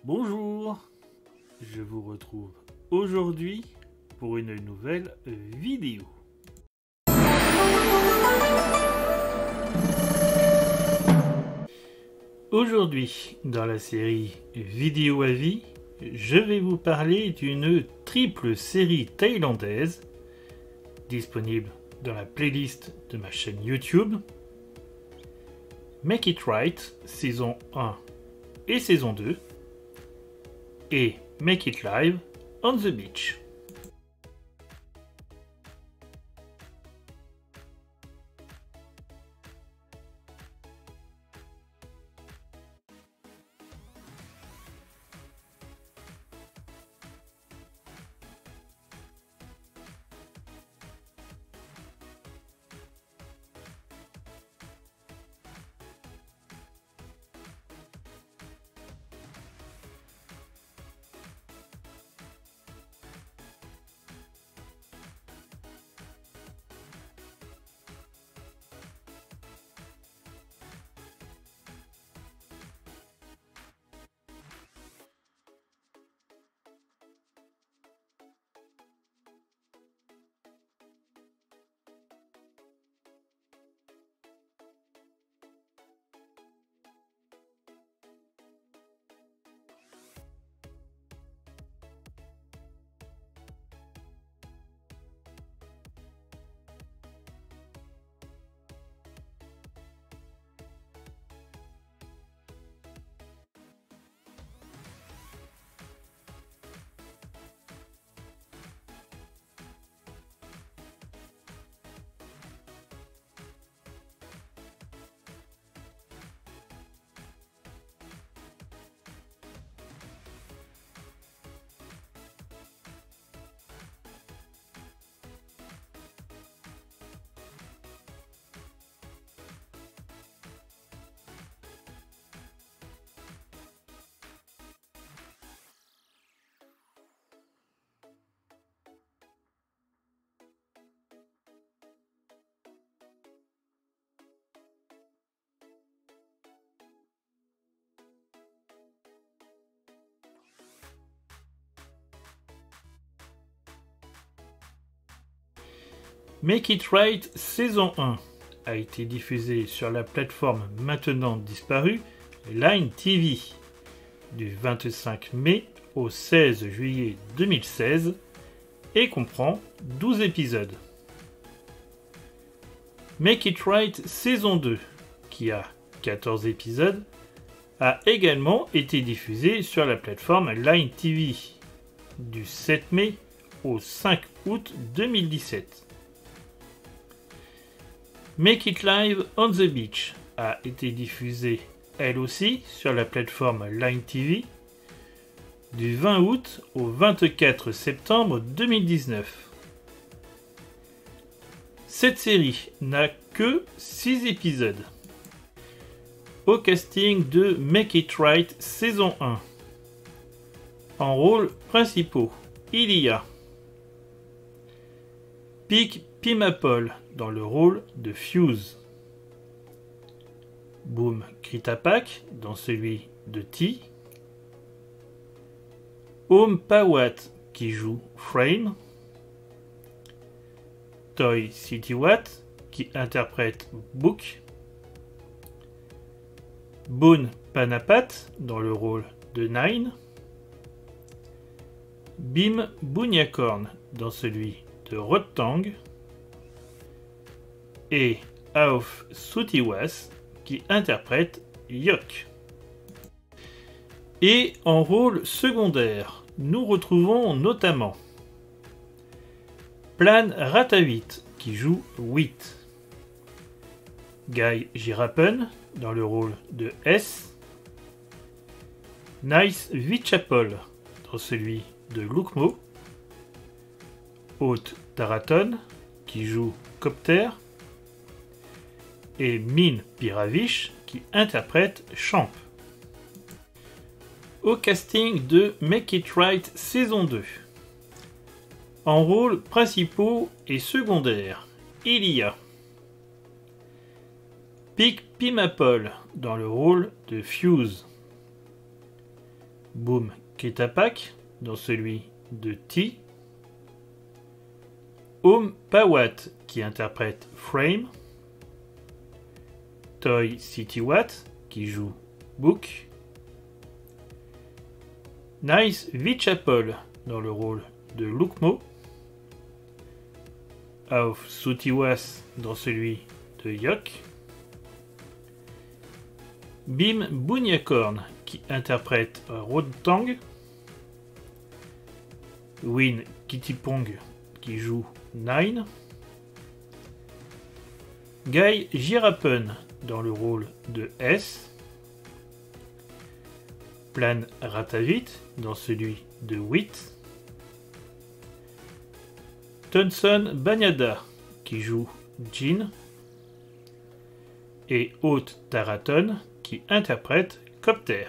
Bonjour, je vous retrouve aujourd'hui pour une nouvelle vidéo. Aujourd'hui, dans la série Vidéo à vie, je vais vous parler d'une triple série thaïlandaise disponible dans la playlist de ma chaîne YouTube. Make It Right, saison 1 et saison 2, et Make It Live on the Beach. Make It Right saison 1 a été diffusée sur la plateforme maintenant disparue Line TV du 25 mai au 16 juillet 2016 et comprend 12 épisodes. Make It Right saison 2, qui a 14 épisodes, a également été diffusée sur la plateforme Line TV du 7 mai au 5 août 2017. Make It Live on the Beach a été diffusée elle aussi sur la plateforme Line TV du 20 août au 24 septembre 2019. Cette série n'a que 6 épisodes. Au casting de Make It Right saison 1, en rôles principaux, il y a Pic Pimapol dans le rôle de Fuse, Boom Kritapak dans celui de T, Om Pawat qui joue Frame, Toy Sitiwat qui interprète Book, Boon Panapat dans le rôle de Nine, Bim Bunyakorn dans celui de Rotang, et Aof Sutiwas qui interprète Yok. Et en rôle secondaire, nous retrouvons notamment Plan Ratavit qui joue Wit, Guy Girapen dans le rôle de S, Nice Vichapol dans celui de Lukmo, Haute Taraton qui joue Copter, et Min Piravish qui interprète Champ. Au casting de Make It Right saison 2, en rôles principaux et secondaires, il y a Pic Pimapol dans le rôle de Fuse, Boom Kritapak dans celui de T. Om Pawat qui interprète Frame. Toy Sitiwat qui joue Book. Nice Vichapol dans le rôle de Lukmo. Auf Sutiwas dans celui de Yok. Bim Bunyakorn qui interprète Rodtang. Win Kittipong qui joue Nine. Guy Girapen dans le rôle de S. Plan Ratavit dans celui de Wit. Tunson Banyada qui joue Jin. Et Haute Taraton qui interprète Copter.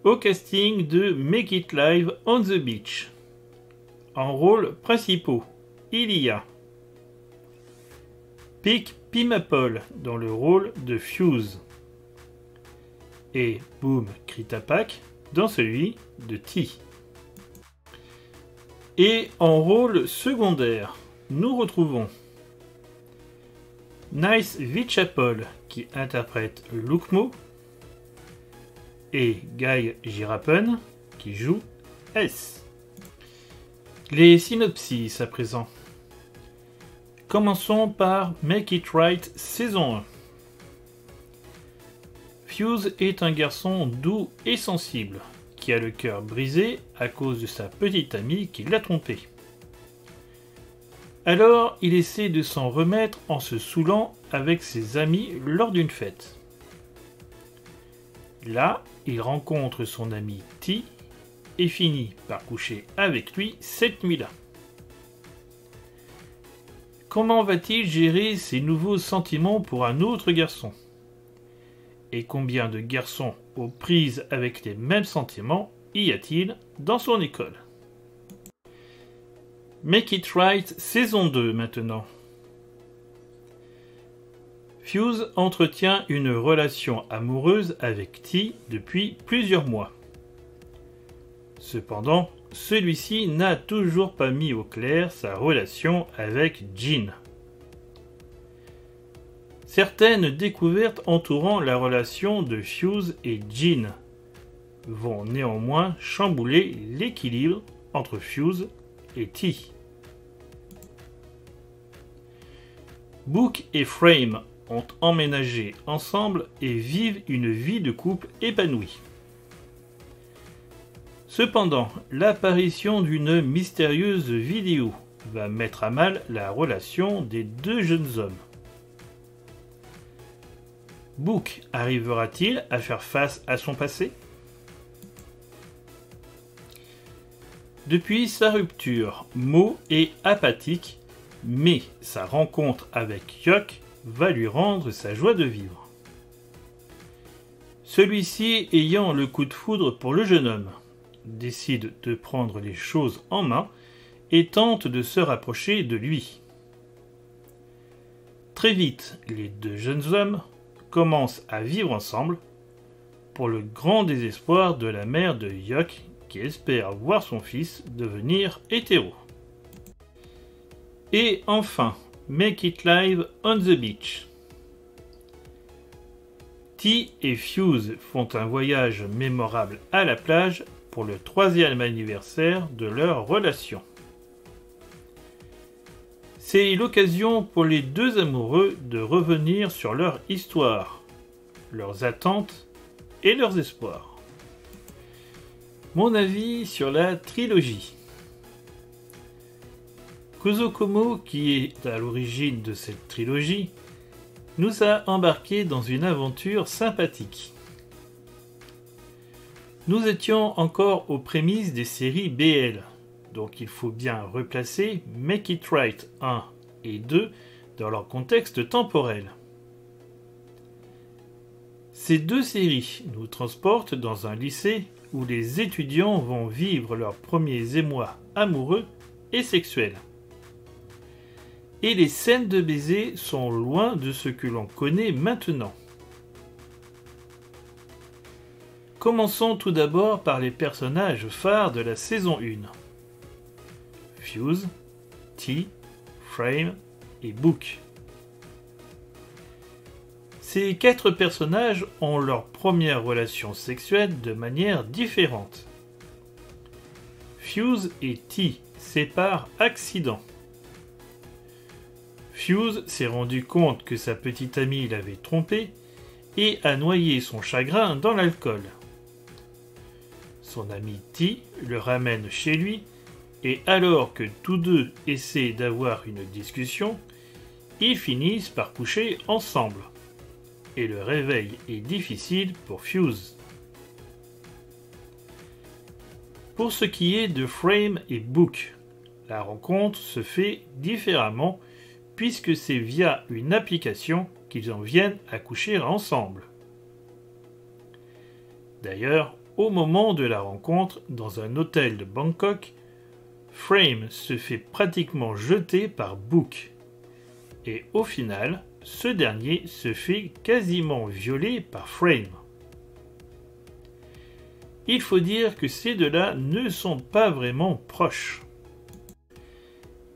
Au casting de Make It Live on the Beach. En rôles principaux, il y a Pic Pimapol dans le rôle de Fuse et Boom Kritapak dans celui de T. Et en rôle secondaire, nous retrouvons Nice Vichapol qui interprète Lukmo et Guy Girapen qui joue S. Les synopsis à présent. Commençons par Make It Right saison 1. Fuse est un garçon doux et sensible, qui a le cœur brisé à cause de sa petite amie qui l'a trompé. Alors, il essaie de s'en remettre en se saoulant avec ses amis lors d'une fête. Là, il rencontre son ami T et finit par coucher avec lui cette nuit-là. Comment va-t-il gérer ses nouveaux sentiments pour un autre garçon? Et combien de garçons aux prises avec les mêmes sentiments y a-t-il dans son école? Make It Right saison 2 maintenant. Fuse entretient une relation amoureuse avec T depuis plusieurs mois. Cependant, celui-ci n'a toujours pas mis au clair sa relation avec Jin. Certaines découvertes entourant la relation de Fuse et Jin vont néanmoins chambouler l'équilibre entre Fuse et T. Book et Frame ont emménagé ensemble et vivent une vie de couple épanouie. Cependant, l'apparition d'une mystérieuse vidéo va mettre à mal la relation des deux jeunes hommes. Book arrivera-t-il à faire face à son passé? Depuis sa rupture, Mo est apathique, mais sa rencontre avec Yok va lui rendre sa joie de vivre. Celui-ci, ayant le coup de foudre pour le jeune homme, décide de prendre les choses en main et tente de se rapprocher de lui. Très vite, les deux jeunes hommes commencent à vivre ensemble, pour le grand désespoir de la mère de Yok qui espère voir son fils devenir hétéro. Et enfin, Make It Live on the Beach. T et Fuse font un voyage mémorable à la plage pour le 3e anniversaire de leur relation. C'est l'occasion pour les deux amoureux de revenir sur leur histoire, leurs attentes et leurs espoirs. Mon avis sur la trilogie. Kuzokumo, qui est à l'origine de cette trilogie, nous a embarqués dans une aventure sympathique. Nous étions encore aux prémices des séries BL, donc il faut bien replacer Make It Right 1 et 2 dans leur contexte temporel. Ces deux séries nous transportent dans un lycée où les étudiants vont vivre leurs premiers émois amoureux et sexuels. Et les scènes de baisers sont loin de ce que l'on connaît maintenant. Commençons tout d'abord par les personnages phares de la saison 1. Fuse, T, Frame et Book. Ces 4 personnages ont leur première relation sexuelle de manière différente. Fuse et T c'est par accident. Fuse s'est rendu compte que sa petite amie l'avait trompé et a noyé son chagrin dans l'alcool. Son ami T le ramène chez lui et alors que tous deux essaient d'avoir une discussion, ils finissent par coucher ensemble. Et le réveil est difficile pour Fuse. Pour ce qui est de Frame et Book, la rencontre se fait différemment puisque c'est via une application qu'ils en viennent à coucher ensemble. D'ailleurs, au moment de la rencontre dans un hôtel de Bangkok, Frame se fait pratiquement jeter par Book. Et au final, ce dernier se fait quasiment violer par Frame. Il faut dire que ces deux-là ne sont pas vraiment proches.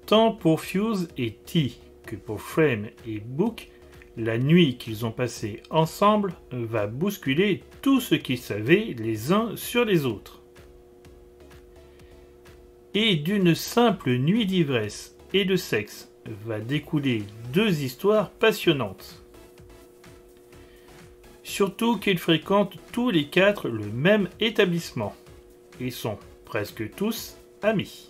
Tant pour Fuse et T que pour Frame et Book, la nuit qu'ils ont passée ensemble va bousculer tout ce qu'ils savaient les uns sur les autres. Et d'une simple nuit d'ivresse et de sexe va découler 2 histoires passionnantes. Surtout qu'ils fréquentent tous les 4 le même établissement et sont presque tous amis.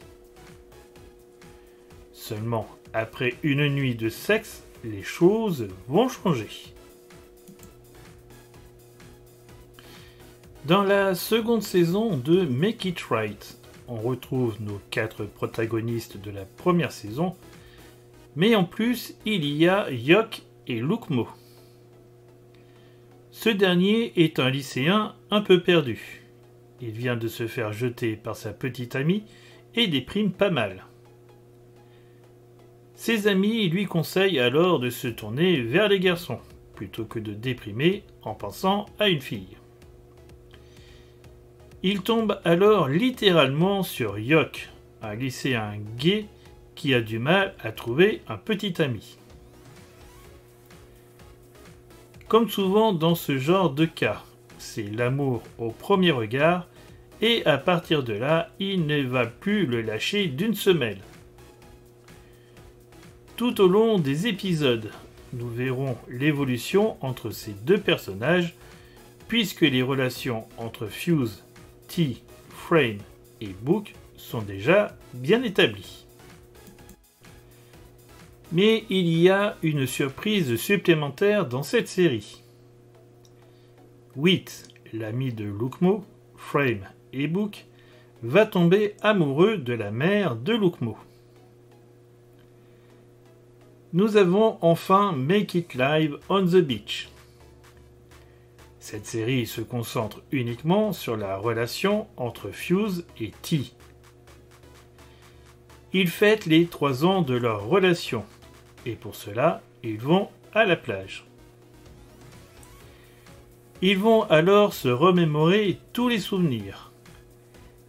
Seulement, après une nuit de sexe, les choses vont changer. Dans la seconde saison de Make It Right, on retrouve nos 4 protagonistes de la première saison, mais en plus, il y a Hyuk et Lukmo. Ce dernier est un lycéen un peu perdu. Il vient de se faire jeter par sa petite amie et déprime pas mal. Ses amis lui conseillent alors de se tourner vers les garçons, plutôt que de déprimer en pensant à une fille. Il tombe alors littéralement sur Hyuk, un lycéen gay qui a du mal à trouver un petit ami. Comme souvent dans ce genre de cas, c'est l'amour au premier regard et à partir de là, il ne va plus le lâcher d'une semelle. Tout au long des épisodes, nous verrons l'évolution entre ces 2 personnages puisque les relations entre Fuse, T, Frame et Book sont déjà bien établies. Mais il y a une surprise supplémentaire dans cette série. Wheat, l'ami de Lukmo, Frame et Book, va tomber amoureux de la mère de Lukmo. Nous avons enfin Make It Live on the Beach. Cette série se concentre uniquement sur la relation entre Fuse et T. Ils fêtent les 3 ans de leur relation. Et pour cela, ils vont à la plage. Ils vont alors se remémorer tous les souvenirs,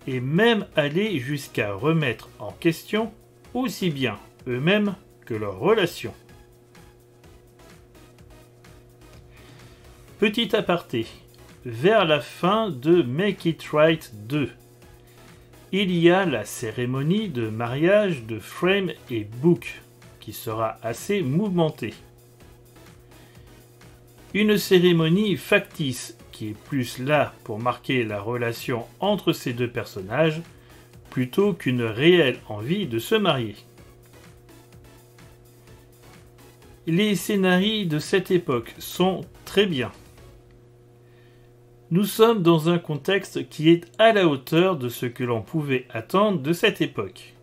et même aller jusqu'à remettre en question aussi bien eux-mêmes que leur relation. Petit aparté, vers la fin de Make It Right 2, il y a la cérémonie de mariage de Frame et Book, qui sera assez mouvementée. Une cérémonie factice qui est plus là pour marquer la relation entre ces 2 personnages plutôt qu'une réelle envie de se marier. Les scénarios de cette époque sont très bien. Nous sommes dans un contexte qui est à la hauteur de ce que l'on pouvait attendre de cette époque.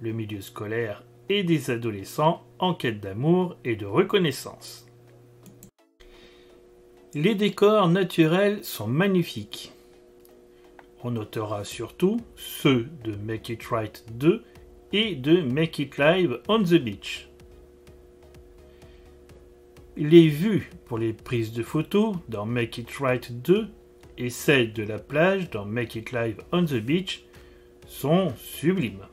Le milieu scolaire et des adolescents en quête d'amour et de reconnaissance. Les décors naturels sont magnifiques. On notera surtout ceux de Make It Right 2 et de Make It Live on the Beach. Les vues pour les prises de photos dans Make It Right 2 et celles de la plage dans Make It Live on the Beach sont sublimes.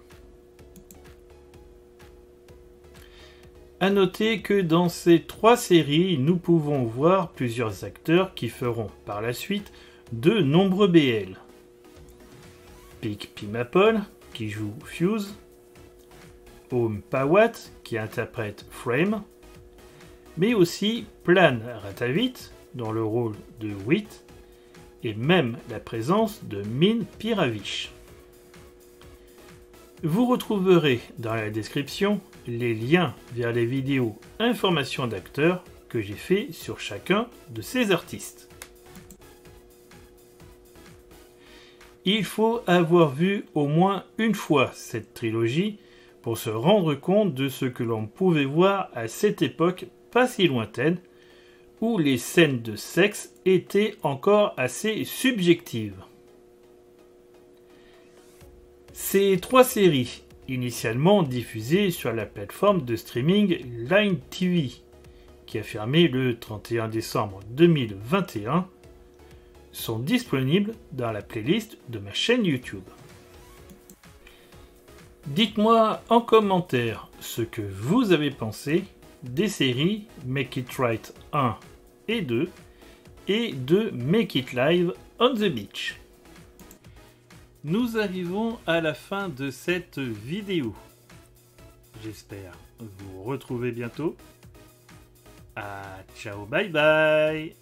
A noter que dans ces 3 séries, nous pouvons voir plusieurs acteurs qui feront par la suite de nombreux BL. Pic Pimaple qui joue Fuse, Om Pawat qui interprète Frame, mais aussi Plan Ratavit dans le rôle de Wit, et même la présence de Min Piravish. Vous retrouverez dans la description les liens vers les vidéos informations d'acteurs que j'ai fait sur chacun de ces artistes. Il faut avoir vu au moins une fois cette trilogie pour se rendre compte de ce que l'on pouvait voir à cette époque pas si lointaine, où les scènes de sexe étaient encore assez subjectives. Ces 3 séries, initialement diffusées sur la plateforme de streaming Line TV, qui a fermé le 31 décembre 2021, sont disponibles dans la playlist de ma chaîne YouTube. Dites-moi en commentaire ce que vous avez pensé des séries Make It Right 1 et 2 et de Make It Live on the Beach. Nous arrivons à la fin de cette vidéo. J'espère vous retrouver bientôt. Ciao, bye bye!